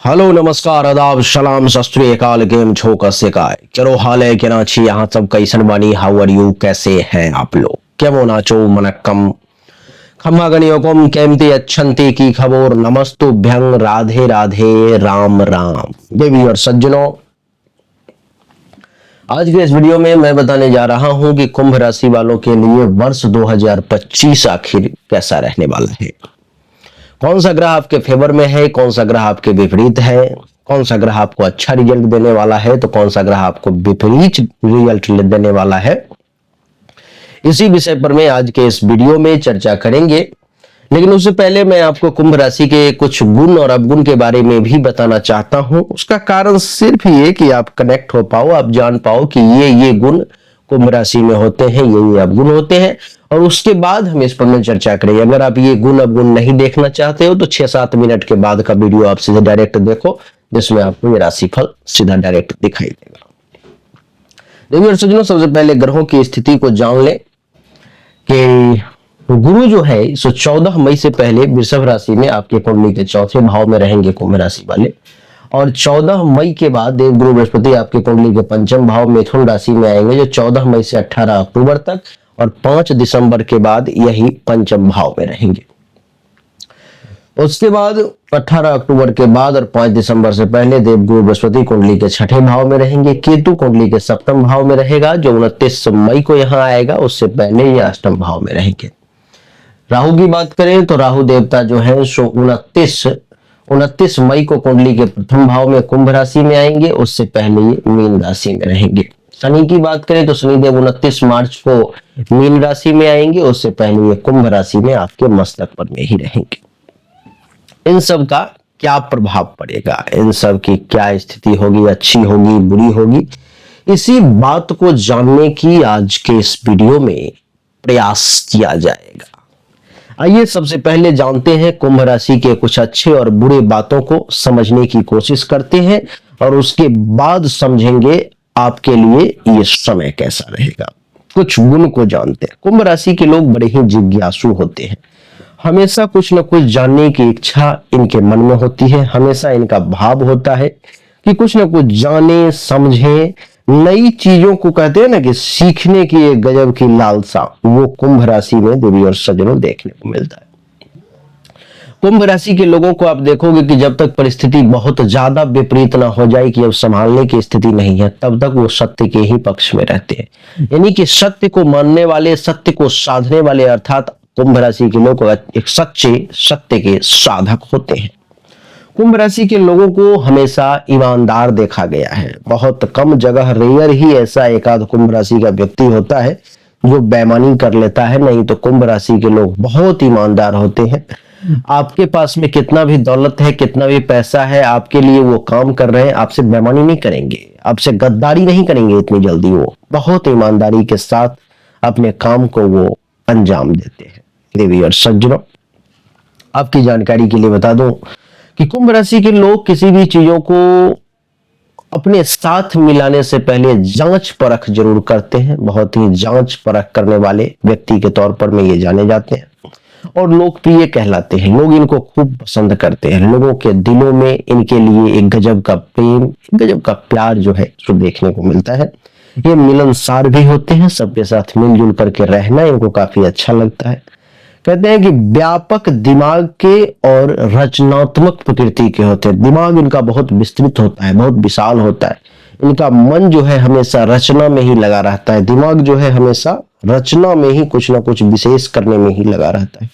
Hello नमस्कार आदाब सलाम सत श्री अकाल गेम छो कसे काय चलो हाल है क्या छी यहाँ सब कैसन बानी हाउ आर यू कैसे हैं आप लोग केमो नाचो मनक्कम खम्मा गणियोकम केमती अच्छंती की खबर नमस्तुभ्यं राधे राधे राम राम देवी और सज्जनों। आज के इस वीडियो में मैं बताने जा रहा हूं कि कुंभ राशि वालों के लिए वर्ष 2025 आखिर कैसा रहने वाला है। कौन सा ग्रह आपके फेवर में है, कौन सा ग्रह आपके विपरीत है, कौन सा ग्रह आपको अच्छा रिजल्ट देने वाला है तो कौन सा ग्रह आपको विपरीत रिजल्ट देने वाला है, इसी विषय पर मैं आज के इस वीडियो में चर्चा करेंगे। लेकिन उससे पहले मैं आपको कुंभ राशि के कुछ गुण और अवगुण के बारे में भी बताना चाहता हूं। उसका कारण सिर्फ ये कि आप कनेक्ट हो पाओ, आप जान पाओ कि ये गुण कुंभ राशि में होते हैं, ये अवगुण होते हैं, और उसके बाद हम इस पर में चर्चा करेंगे। अगर आप ये गुण अवगुण नहीं देखना चाहते हो तो 6-7 मिनट के बाद का वीडियो आप सीधे डायरेक्ट देखो, जिसमें आपको ये राशिफल सीधा डायरेक्ट दिखाई देगा। देखिए सज्जनों, सबसे पहले ग्रहों की स्थिति को जान ले कि गुरु जो है सो 14 मई से पहले वृषभ राशि में आपके कुंडली के चौथे भाव में रहेंगे कुंभ राशि वाले, और 14 मई के बाद देवगुरु बृहस्पति आपके कुंडली के पंचम भाव मिथुन राशि में आएंगे, जो 14 मई से 18 अक्टूबर तक, और 5 दिसंबर के बाद यही पंचम भाव में रहेंगे। उसके बाद 18 अक्टूबर के बाद और 5 दिसंबर से पहले देवगुरु बृहस्पति कुंडली के छठे भाव में रहेंगे। केतु कुंडली के सप्तम भाव में रहेगा, जो 29 मई को यहाँ आएगा, उससे पहले ये अष्टम भाव में रहेंगे। राहु की बात करें तो राहु देवता जो है सो 29 मई को कुंडली के प्रथम भाव में कुंभ राशि में आएंगे, उससे पहले ये मीन राशि में रहेंगे। शनि की बात करें तो शनिदेव 29 मार्च को मीन राशि में आएंगे, उससे पहले ये कुंभ राशि में आपके मस्तक पर में ही रहेंगे। इन सब का क्या प्रभाव पड़ेगा, इन सब की क्या स्थिति होगी, अच्छी होगी बुरी होगी, इसी बात को जानने की आज के इस वीडियो में प्रयास किया जाएगा। आइए सबसे पहले जानते हैं कुंभ राशि के कुछ अच्छे और बुरे बातों को समझने की कोशिश करते हैं, और उसके बाद समझेंगे आपके लिए ये समय कैसा रहेगा। कुछ गुण को जानते हैं। कुंभ राशि के लोग बड़े ही जिज्ञासु होते हैं, हमेशा कुछ न कुछ जानने की इच्छा इनके मन में होती है, हमेशा इनका भाव होता है कि कुछ न कुछ जाने समझे, नई चीजों को कहते हैं ना कि सीखने की एक गजब की लालसा, वो कुंभ राशि में देवी और सज्जनों देखने को मिलता है। कुंभ राशि के लोगों को आप देखोगे कि जब तक परिस्थिति बहुत ज्यादा विपरीत ना हो जाए कि अब संभालने की स्थिति नहीं है, तब तक वो सत्य के ही पक्ष में रहते हैं। यानी कि सत्य को मानने वाले, सत्य को साधने वाले, अर्थात कुंभ राशि के लोग एक सच्चे सत्य के साधक होते हैं। कुंभ राशि के लोगों को हमेशा ईमानदार देखा गया है। बहुत कम जगह, रेयर ही ऐसा एकाध कुंभ राशि का व्यक्ति होता है जो बेईमानी कर लेता है, नहीं तो कुंभ राशि के लोग बहुत ईमानदार होते हैं। आपके पास में कितना भी दौलत है, कितना भी पैसा है, आपके लिए वो काम कर रहे हैं, आपसे बेईमानी नहीं करेंगे, आपसे गद्दारी नहीं करेंगे इतनी जल्दी। वो बहुत ईमानदारी के साथ अपने काम को वो अंजाम देते हैं। देवी और सज्जनों, आपकी जानकारी के लिए बता दूं कि कुंभ राशि के लोग किसी भी चीजों को अपने साथ मिलाने से पहले जांच परख जरूर करते हैं। बहुत ही जांच परख करने वाले व्यक्ति के तौर पर में ये जाने जाते हैं और लोकप्रिय कहलाते हैं। लोग इनको खूब पसंद करते हैं, लोगों के दिलों में इनके लिए एक गजब का प्रेम, एक गजब का प्यार जो है जो देखने को मिलता है। ये मिलनसार भी होते हैं, सबके साथ मिलजुल करके रहना इनको काफी अच्छा लगता है। कहते हैं कि व्यापक दिमाग के और रचनात्मक प्रकृति के होते हैं। दिमाग इनका बहुत विस्तृत होता है, बहुत विशाल होता है। इनका मन जो है हमेशा रचना में ही लगा रहता है। दिमाग जो है हमेशा रचना में ही कुछ ना कुछ विशेष करने में ही लगा रहता है।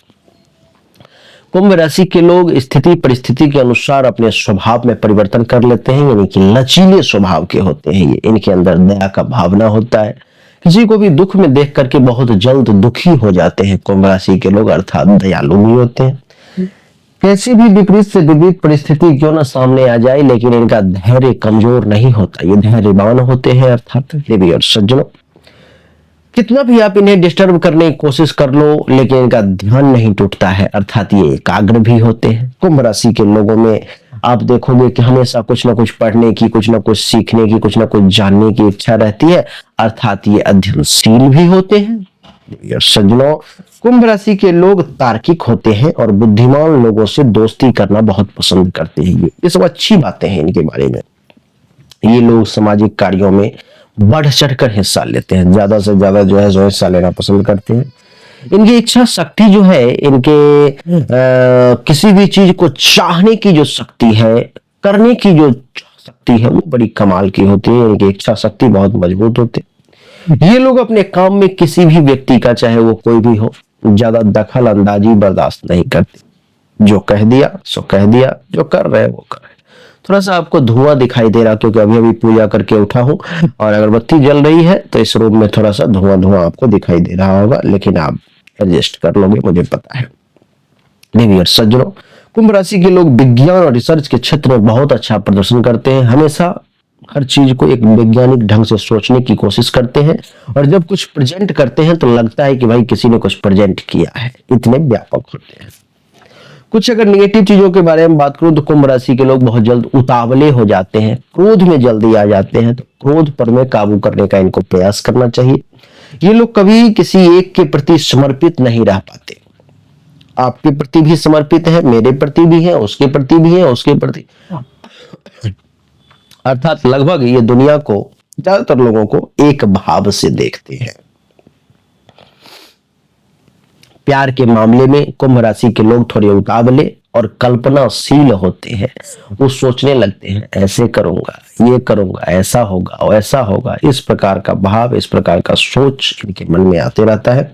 कुंभ राशि के लोग स्थिति परिस्थिति के अनुसार अपने स्वभाव में परिवर्तन कर लेते हैं, यानी कि लचीले स्वभाव के होते हैं ये। इनके अंदर दया का भावना होता है, किसी को भी दुख में देख करके बहुत जल्द दुखी हो जाते हैं कुंभ राशि के लोग, अर्थात दयालु भी होते हैं। कैसी भी विपरीत से विपरीत परिस्थिति क्यों ना सामने आ जाए, लेकिन इनका धैर्य कमजोर नहीं होता, ये धैर्यवान होते हैं। अर्थात देवी और सज्जनों, कितना भी आप इन्हें डिस्टर्ब करने की कोशिश कर लो, लेकिन इनका ध्यान नहीं टूटता है, अर्थात ये एकाग्र भी होते हैं। कुंभ राशि के लोगों में आप देखोगे कि हमेशा कुछ ना कुछ पढ़ने की, कुछ ना कुछ सीखने की, कुछ ना कुछ जानने की इच्छा रहती है, अर्थात ये अध्ययनशील भी होते हैं। सज्जनों, कुंभ राशि के लोग तार्किक होते हैं और बुद्धिमान लोगों से दोस्ती करना बहुत पसंद करते हैं। ये सब अच्छी बातें हैं इनके बारे में। ये लोग सामाजिक कार्यों में बढ़ चढ़कर हिस्सा लेते हैं, ज्यादा से ज्यादा जो है सो हिस्सा लेना पसंद करते हैं। इनकी इच्छा शक्ति जो है, इनके किसी भी चीज को चाहने की जो शक्ति है, करने की जो शक्ति है, वो बड़ी कमाल की होती है। इनकी इच्छा शक्ति बहुत मजबूत होती है। ये लोग अपने काम में किसी भी व्यक्ति का, चाहे वो कोई भी हो, ज्यादा दखल अंदाजी बर्दाश्त नहीं करते। जो कह दिया सो कह दिया, जो कर रहे वो कर रहे। थोड़ा सा आपको धुआं दिखाई दे रहा, क्योंकि अभी अभी पूजा करके उठा हूं और अगरबत्ती जल रही है, तो इस रूम में थोड़ा सा धुआं धुआं आपको दिखाई दे रहा होगा, लेकिन आप एडजस्ट कर लोगे, मुझे पता है। देवियों सज्जनों, कुंभ राशि के लोग विज्ञान और रिसर्च के क्षेत्र में बहुत अच्छा प्रदर्शन करते हैं। हमेशा हर चीज को एक वैज्ञानिक ढंग से सोचने की कोशिश करते हैं, और जब कुछ प्रेजेंट करते हैं तो लगता है कि भाई किसी ने कुछ प्रेजेंट किया है, इतने व्यापक होते हैं। कुछ अगर निगेटिव चीजों के बारे में बात करूं तो कुंभ राशि के लोग बहुत जल्द उतावले हो जाते हैं, क्रोध में जल्दी आ जाते हैं, तो क्रोध पर में काबू करने का इनको प्रयास करना चाहिए। ये लोग कभी किसी एक के प्रति समर्पित नहीं रह पाते। आपके प्रति भी समर्पित है, मेरे प्रति भी है, उसके प्रति भी है, उसके प्रति, अर्थात लगभग ये दुनिया को, ज्यादातर लोगों को एक भाव से देखते हैं। प्यार के मामले में कुंभ राशि के लोग थोड़े उतावले और कल्पनाशील होते हैं। वो सोचने लगते हैं, ऐसे करूंगा, ये करूंगा, ऐसा होगा और ऐसा होगा। इस प्रकार का भाव, इस प्रकार का सोच इनके मन में आते रहता है।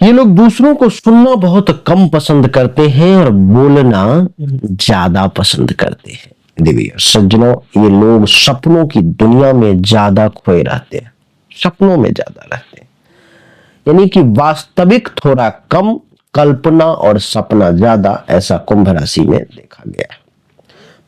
ये लोग दूसरों को सुनना बहुत कम पसंद करते हैं और बोलना ज्यादा पसंद करते हैं। देवी सज्जनों, ये लोग सपनों की दुनिया में ज्यादा खोए रहते हैं, सपनों में ज्यादा रहते हैं, यानी कि वास्तविक थोड़ा कम, कल्पना और सपना ज्यादा, ऐसा कुंभ राशि में देखा गया है।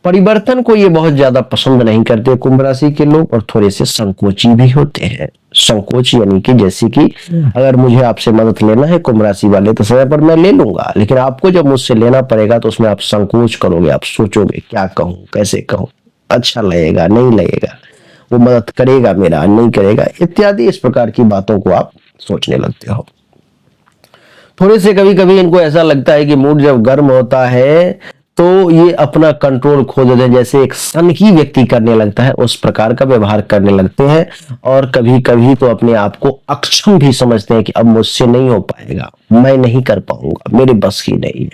परिवर्तन को ये बहुत ज्यादा पसंद नहीं करते कुंभ राशि के लोग, और थोड़े से संकोची भी होते हैं। संकोच यानी कि जैसे कि अगर मुझे आपसे मदद लेना है कुंभ राशि वाले, तो समय पर मैं ले लूंगा, लेकिन आपको जब मुझसे लेना पड़ेगा तो उसमें आप संकोच करोगे, आप सोचोगे क्या कहूं, कैसे कहूं, अच्छा लगेगा, नहीं लगेगा, वो मदद करेगा मेरा, नहीं करेगा, इत्यादि इस प्रकार की बातों को आप सोचने लगते हो। थोड़े से कभी कभी इनको ऐसा लगता है कि मूड जब गर्म होता है तो ये अपना कंट्रोल खो देते हैं, जैसे एक सनकी व्यक्ति करने लगता है उस प्रकार का व्यवहार करने लगते हैं, और कभी कभी तो अपने आप को अक्षम भी समझते हैं कि अब मुझसे नहीं हो पाएगा, मैं नहीं कर पाऊंगा, मेरे बस की नहीं है।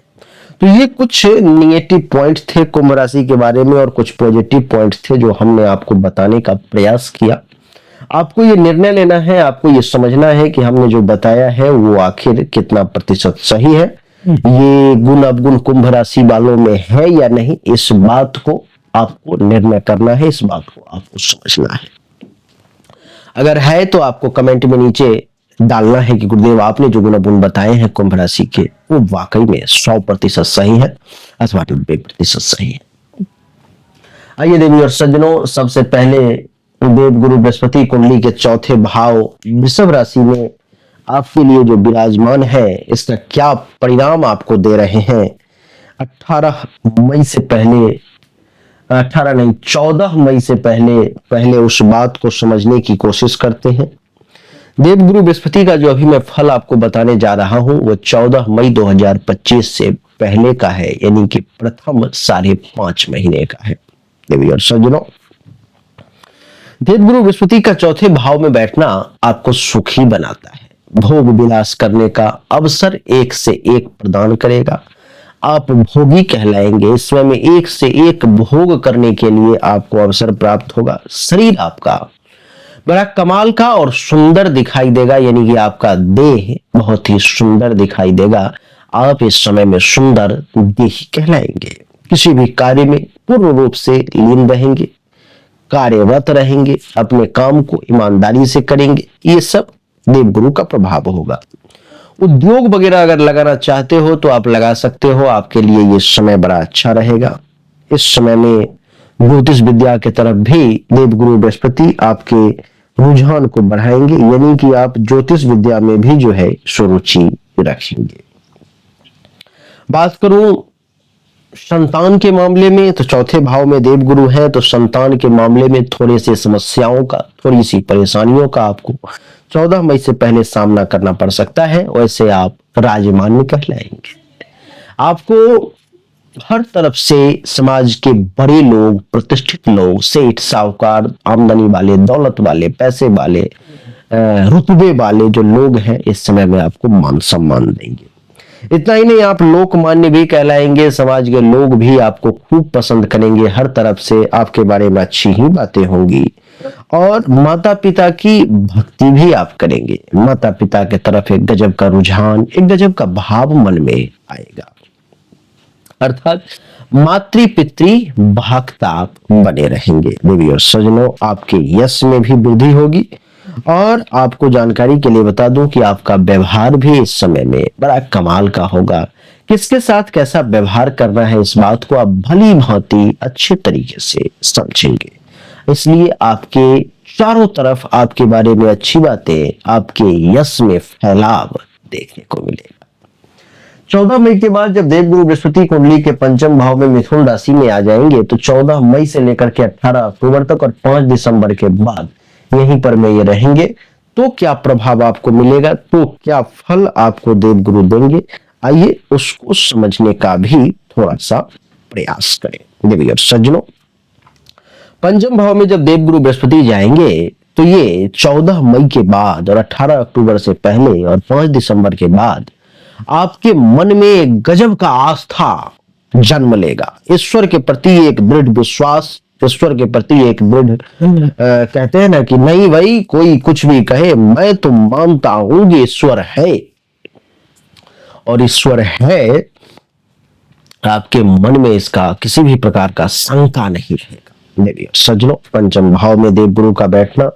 तो ये कुछ निगेटिव पॉइंट्स थे कुंभ राशि के बारे में, और कुछ पॉजिटिव पॉइंट्स थे जो हमने आपको बताने का प्रयास किया। आपको ये निर्णय लेना है, आपको ये समझना है कि हमने जो बताया है वो आखिर कितना प्रतिशत सही है, ये गुण अवगुण कुंभ राशि वालों में है या नहीं, इस बात को आपको निर्णय करना है, इस बात को आपको समझना है। अगर है तो आपको कमेंट में नीचे डालना है कि गुरुदेव आपने जो गुण अवगुण बताए हैं कुंभ राशि के, वो वाकई में 100% सही है अथवा 90% सही है। आइए देवी और सज्जनों, सबसे पहले देवगुरु बृहस्पति कुंडली के चौथे भाव वृषभ राशि में आपके लिए जो विराजमान है, इसका क्या परिणाम आपको दे रहे हैं। 18 मई से पहले, 18 नहीं 14 मई से पहले उस बात को समझने की कोशिश करते हैं। देवगुरु बृहस्पति का जो अभी मैं फल आपको बताने जा रहा हूं वो 14 मई 2025 से पहले का है, यानी कि प्रथम 5.5 महीने का है। देवी और सज्जनों, देवगुरु बृहस्पति का चौथे भाव में बैठना आपको सुखी बनाता है, भोग विलास करने का अवसर एक से एक प्रदान करेगा। आप भोगी कहलाएंगे, इस समय में एक से एक भोग करने के लिए आपको अवसर प्राप्त होगा। शरीर आपका बड़ा कमाल का और सुंदर दिखाई देगा, यानी कि आपका देह बहुत ही सुंदर दिखाई देगा। आप इस समय में सुंदर देही कहलाएंगे। किसी भी कार्य में पूर्ण रूप से लीन रहेंगे, कार्यरत रहेंगे, अपने काम को ईमानदारी से करेंगे। ये सब देवगुरु का प्रभाव होगा। उद्योग वगैरह अगर लगाना चाहते हो तो आप लगा सकते हो, आपके लिए ये समय बड़ा अच्छा रहेगा। इस समय में ज्योतिष विद्या के तरफ भी देवगुरु बृहस्पति आपके रुझान को बढ़ाएंगे, यानी कि आप ज्योतिष विद्या में भी जो है सुरुचि रखेंगे। बात करूं संतान के मामले में तो चौथे भाव में देवगुरु है, तो संतान के मामले में थोड़े से समस्याओं का, थोड़ी सी परेशानियों का आपको 14 मई से पहले सामना करना पड़ सकता है। वैसे आप राजमान्य कहलाएंगे। आपको हर तरफ से समाज के बड़े लोग, प्रतिष्ठित लोग, सेठ साहूकार, आमदनी वाले, दौलत वाले, पैसे वाले, रुतबे वाले जो लोग हैं इस समय में आपको मान सम्मान देंगे। इतना ही नहीं, आप लोकमान्य भी कहलाएंगे। समाज के लोग भी आपको खूब पसंद करेंगे। हर तरफ से आपके बारे में अच्छी ही बातें होंगी और माता पिता की भक्ति भी आप करेंगे। माता पिता के तरफ एक गजब का रुझान, एक गजब का भाव मन में आएगा, अर्थात मातृ पितृ भक्त आप बने रहेंगे। देवी और सजनों, आपके यश में भी वृद्धि होगी। और आपको जानकारी के लिए बता दूं कि आपका व्यवहार भी इस समय में बड़ा कमाल का होगा। किसके साथ कैसा व्यवहार करना है, इस बात को आप भली भांति अच्छे तरीके से समझेंगे। इसलिए आपके चारों तरफ आपके बारे में अच्छी बातें, आपके यश में फैलाव देखने को मिलेगा। 14 मई के बाद जब देवगुरु बृहस्पति कुंडली के पंचम भाव में मिथुन राशि में आ जाएंगे, तो 14 मई से लेकर के 18 अक्टूबर तक और 5 दिसंबर के बाद यहीं पर में ये रहेंगे। तो क्या प्रभाव आपको मिलेगा, तो क्या फल आपको देवगुरु देंगे, आइए उसको समझने का भी थोड़ा सा प्रयास करें। देवी और सज्जनों, पंचम भाव में जब देवगुरु बृहस्पति जाएंगे तो ये 14 मई के बाद और 18 अक्टूबर से पहले और 5 दिसंबर के बाद आपके मन में एक गजब का आस्था जन्म लेगा। ईश्वर के प्रति एक दृढ़ विश्वास, ईश्वर के प्रति एक दृढ़ कहते हैं ना कि नहीं भाई, कोई कुछ भी कहे मैं तो मानता हूं कि ईश्वर है, और ईश्वर है। आपके मन में इसका किसी भी प्रकार का शंका नहीं रहेगा। मेरे सज्जनों, पंचम भाव में देवगुरु का बैठना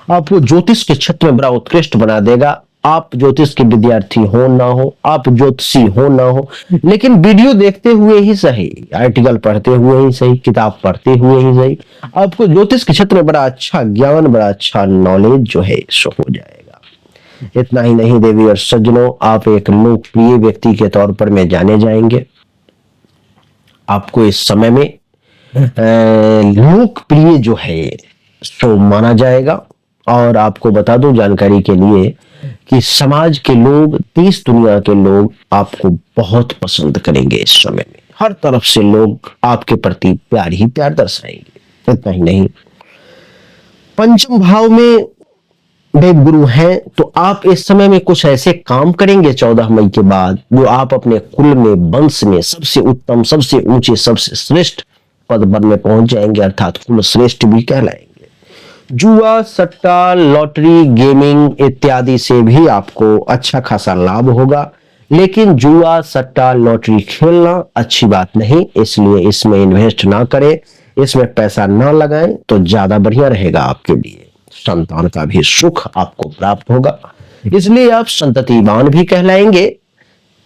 आपको ज्योतिष के क्षेत्र में बड़ा उत्कृष्ट बना देगा। आप ज्योतिष के विद्यार्थी हो ना हो, आप ज्योतिषी हो ना हो, लेकिन वीडियो देखते हुए ही सही, आर्टिकल पढ़ते हुए ही सही, किताब पढ़ते हुए ही सही, आपको ज्योतिष के क्षेत्र में बड़ा अच्छा ज्ञान, बड़ा अच्छा नॉलेज जो है सो हो जाएगा। इतना ही नहीं देवी और सज्जनों, आप एक लोकप्रिय व्यक्ति के तौर पर में जाने जाएंगे। आपको इस समय में लोकप्रिय जो है सो माना जाएगा। और आपको बता दूं जानकारी के लिए कि समाज के लोग, देश दुनिया के लोग आपको बहुत पसंद करेंगे। इस समय में हर तरफ से लोग आपके प्रति प्यार ही प्यार दर्शाएंगे। इतना ही नहीं, पंचम भाव में देवगुरु हैं, तो आप इस समय में कुछ ऐसे काम करेंगे 14 मई के बाद जो आप अपने कुल में, वंश में सबसे उत्तम, सबसे ऊंचे, सबसे श्रेष्ठ पद पर में पहुंच जाएंगे, अर्थात कुल श्रेष्ठ भी कहलाएंगे। जुआ, सट्टा, लॉटरी, गेमिंग इत्यादि से भी आपको अच्छा खासा लाभ होगा, लेकिन जुआ, सट्टा, लॉटरी खेलना अच्छी बात नहीं, इसलिए इसमें इन्वेस्ट ना करें, इसमें पैसा ना लगाएं तो ज्यादा बढ़िया रहेगा आपके लिए। संतान का भी सुख आपको प्राप्त होगा, इसलिए आप संततिवान भी कहलाएंगे।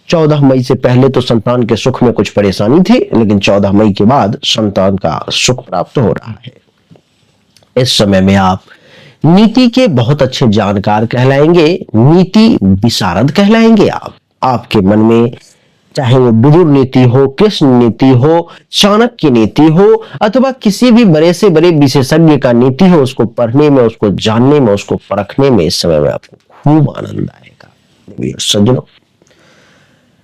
14 मई से पहले तो संतान के सुख में कुछ परेशानी थी, लेकिन 14 मई के बाद संतान का सुख प्राप्त हो रहा है। इस समय में आप नीति के बहुत अच्छे जानकार कहलाएंगे, नीति विशारद कहलाएंगे आप। आपके मन में चाहे वो विदुर नीति हो, कृष्ण नीति हो, चाणक्य नीति हो, अथवा किसी भी बड़े से बड़े विशेषज्ञ का नीति हो, उसको पढ़ने में, उसको जानने में, उसको परखने में इस समय में आपको खूब आनंद आएगा। सज्जनों,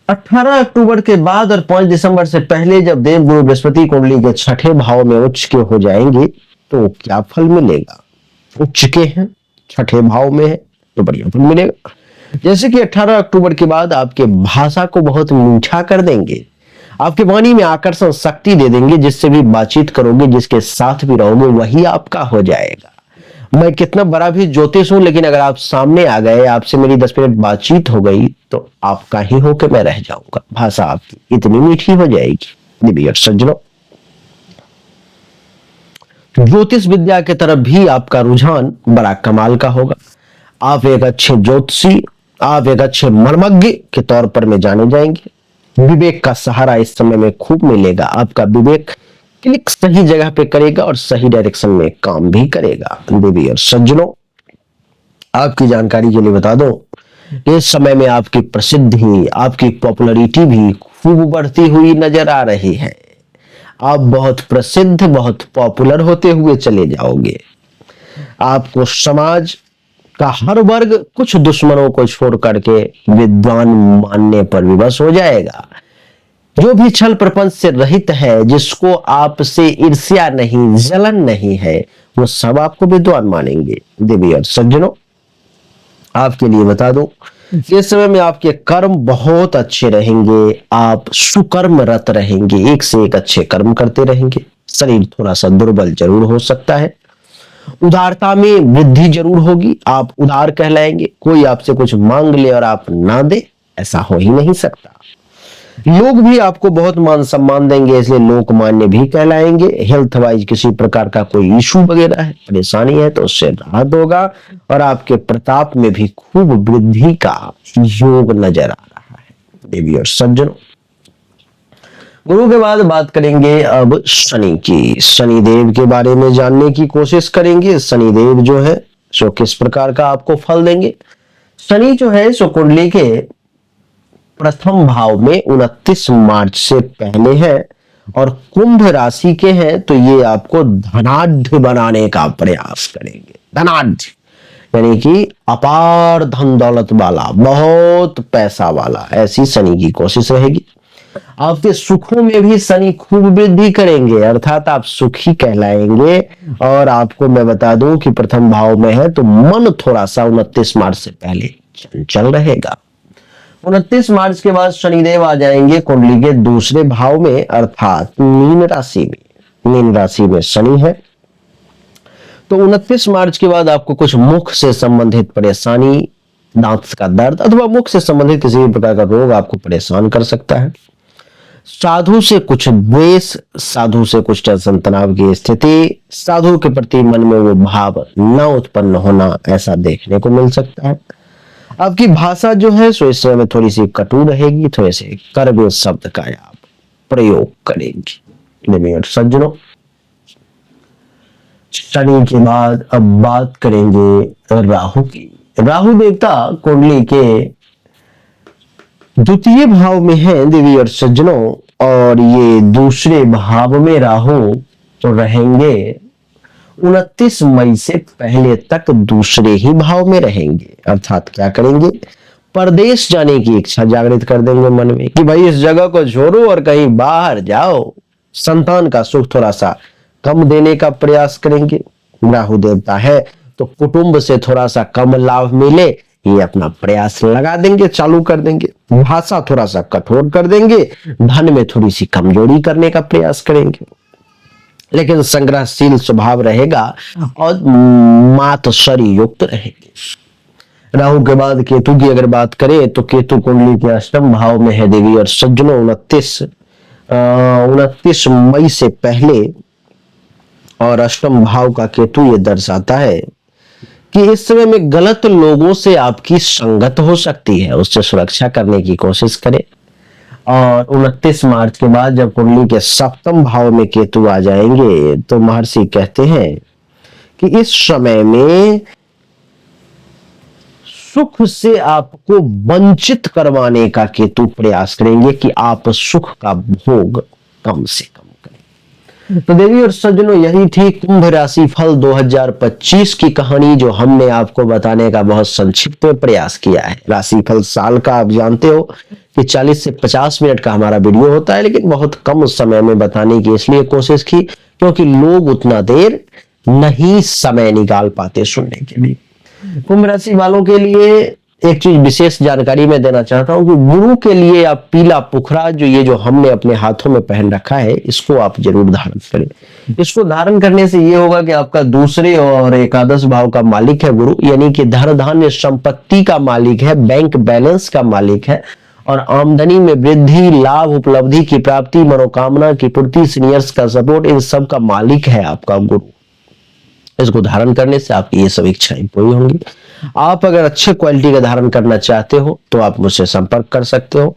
18 अक्टूबर के बाद और 5 दिसंबर से पहले जब देवगुरु बृहस्पति कुंडली के छठे भाव में उच्च के हो जाएंगे तो क्या फल मिलेगा। उच्च के हैं, छठे भाव में है, तो बढ़िया फल मिलेगा। जैसे कि 18 अक्टूबर के बाद आपके भाषा को बहुत मीठा कर देंगे, आपके वाणी में आकर्षण शक्ति दे देंगे, जिससे भी बातचीत करोगे, जिसके साथ भी रहोगे वही आपका हो जाएगा। मैं कितना बड़ा भी ज्योतिष हूं, लेकिन अगर आप सामने आ गए, आपसे मेरी 10 मिनट बातचीत हो गई तो आपका ही होकर मैं रह जाऊंगा। भाषा आपकी इतनी मीठी हो जाएगी। देवी और सज्जनों, ज्योतिष विद्या के तरफ भी आपका रुझान बड़ा कमाल का होगा। आप एक अच्छे ज्योतिषी, आप एक अच्छे मर्मज्ञ के तौर पर में जाने जाएंगे। विवेक का सहारा इस समय में खूब मिलेगा। आपका विवेक क्लिक सही जगह पे करेगा और सही डायरेक्शन में काम भी करेगा। देवी और सज्जनों, आपकी जानकारी के लिए बता दो इस समय में आपकी प्रसिद्धि, आपकी पॉपुलैरिटी भी खूब बढ़ती हुई नजर आ रही है। आप बहुत प्रसिद्ध, बहुत पॉपुलर होते हुए चले जाओगे। आपको समाज का हर वर्ग कुछ दुश्मनों को छोड़ करके विद्वान मानने पर विवश हो जाएगा। जो भी छल प्रपंच से रहित है, जिसको आपसे ईर्ष्या नहीं, जलन नहीं है, वो सब आपको विद्वान मानेंगे। देवी और सज्जनों, आपके लिए बता दूं, इस समय में आपके कर्म बहुत अच्छे रहेंगे। आप सुकर्मरत रहेंगे, एक से एक अच्छे कर्म करते रहेंगे। शरीर थोड़ा सा दुर्बल जरूर हो सकता है। उदारता में वृद्धि जरूर होगी, आप उदार कहलाएंगे। कोई आपसे कुछ मांग ले और आप ना दे, ऐसा हो ही नहीं सकता। लोग भी आपको बहुत मान सम्मान देंगे, इसलिए लोकमान्य भी कहलाएंगे। हेल्थ वाइज किसी प्रकार का कोई इशू वगैरह है, परेशानी है, तो उससे राहत होगा और आपके प्रताप में भी खूब वृद्धि का योग नजर आ रहा है। देवी और सज्जनों, गुरु के बाद बात करेंगे अब शनि की। शनिदेव के बारे में जानने की कोशिश करेंगे। शनिदेव जो है सो किस प्रकार का आपको फल देंगे। शनि जो है सो कुंडली के प्रथम भाव में 29 मार्च से पहले है और कुंभ राशि के हैं, तो ये आपको धनाढ्य बनाने का प्रयास करेंगे। धनाढ्य यानी कि अपार धन दौलत वाला, बहुत पैसा वाला, ऐसी शनि की कोशिश रहेगी। आपके सुखों में भी शनि खूब वृद्धि करेंगे, अर्थात आप सुखी कहलाएंगे। और आपको मैं बता दूं कि प्रथम भाव में है तो मन थोड़ा सा 29 मार्च से पहले चंचल रहेगा। 29 मार्च के बाद शनिदेव आ जाएंगे कुंडली के दूसरे भाव में, अर्थात मीन राशि में। मीन राशि में शनि है, तो 29 मार्च के बाद आपको कुछ मुख से संबंधित परेशानी, दांत का दर्द अथवा मुख से संबंधित किसी भी प्रकार का रोग आपको परेशान कर सकता है। साधु से कुछ द्वेष, साधु से कुछ टेंशन तनाव की स्थिति, साधु के प्रति मन में वो भाव न उत्पन्न होना, ऐसा देखने को मिल सकता है। आपकी भाषा जो है सो इस समय में थोड़ी सी कटु रहेगी, थोड़े से कड़वे शब्द का आप प्रयोग करेंगे। देवी और सज्जनों, शनि के बाद अब बात करेंगे राहु की। राहु देवता कुंडली के द्वितीय भाव में है देवी और सज्जनों, और ये दूसरे भाव में राहु तो रहेंगे 29 मई से पहले तक दूसरे ही भाव में रहेंगे। अर्थात क्या करेंगे, परदेश जाने की इच्छा जागृत कर देंगे मन में कि भाई इस जगह को छोड़ो और कहीं बाहर जाओ। संतान का सुख थोड़ा सा कम देने का प्रयास करेंगे। राहु देवता है तो कुटुंब से थोड़ा सा कम लाभ मिले, ये अपना प्रयास लगा देंगे, चालू कर देंगे। भाषा थोड़ा सा कठोर कर देंगे, धन में थोड़ी सी कमजोरी करने का प्रयास करेंगे, लेकिन संग्रहशील स्वभाव रहेगा और मातशरी युक्त रहेंगे। राहु के बाद केतु की अगर बात करें तो केतु कुंडली के अष्टम भाव में है देवी और सज्जनों 29 मई से पहले। और अष्टम भाव का केतु ये दर्शाता है कि इस समय में गलत लोगों से आपकी संगत हो सकती है, उससे सुरक्षा करने की कोशिश करें। और 29 मार्च के बाद जब कुंडली के सप्तम भाव में केतु आ जाएंगे तो महर्षि कहते हैं कि इस समय में सुख से आपको वंचित करवाने का केतु प्रयास करेंगे कि आप सुख का भोग कम से कम करें। तो देवी और सज्जनों, यही थी कुंभ राशि फल 2025 की कहानी, जो हमने आपको बताने का बहुत संक्षिप्त में प्रयास किया है। राशि फल साल का आप जानते हो कि 40 से 50 मिनट का हमारा वीडियो होता है, लेकिन बहुत कम समय में बताने की इसलिए कोशिश की क्योंकि लोग उतना देर नहीं समय निकाल पाते सुनने के लिए। कुंभ राशि वालों के लिए एक चीज विशेष जानकारी मैं देना चाहता हूं कि गुरु के लिए आप पीला पुखरा, जो हमने अपने हाथों में पहन रखा है, इसको आप जरूर धारण करें। इसको धारण करने से ये होगा कि आपका दूसरे और एकादश भाव का मालिक है गुरु, यानी कि धन धान्य संपत्ति का मालिक है, बैंक बैलेंस का मालिक है, और आमदनी में वृद्धि, लाभ, उपलब्धि की प्राप्ति, मनोकामना की पूर्ति, सीनियर्स का सपोर्ट, इन सब का मालिक है आपका गुरु। इसको धारण करने से आपकी ये सब इच्छाएं पूरी होंगी। आप अगर अच्छे क्वालिटी का धारण करना चाहते हो तो आप मुझसे संपर्क कर सकते हो,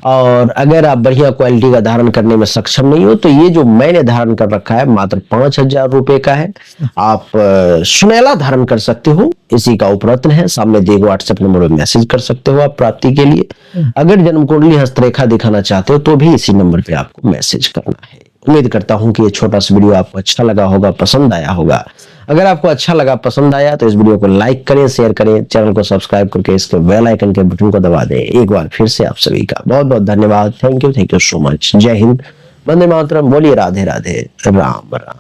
और अगर आप बढ़िया क्वालिटी का धारण करने में सक्षम नहीं हो तो ये जो मैंने धारण कर रखा है मात्र 5,000 रुपए का है। आप सुनहला धारण कर सकते हो, इसी का उपरत्न है। सामने दिए गए व्हाट्सएप नंबर पर मैसेज कर सकते हो आप प्राप्ति के लिए। अगर जन्म कुंडली हस्तरेखा दिखाना चाहते हो तो भी इसी नंबर पे आपको मैसेज करना है। उम्मीद करता हूं कि ये छोटा सा वीडियो आपको अच्छा लगा होगा, पसंद आया होगा। अगर आपको अच्छा लगा, पसंद आया तो इस वीडियो को लाइक करें, शेयर करें, चैनल को सब्सक्राइब करके इसके बेल आइकन के बटन को दबा दें। एक बार फिर से आप सभी का बहुत बहुत धन्यवाद। Thank you so much. जय हिंद, वंदे मातरम। बोलिए राधे राधे, राम राम।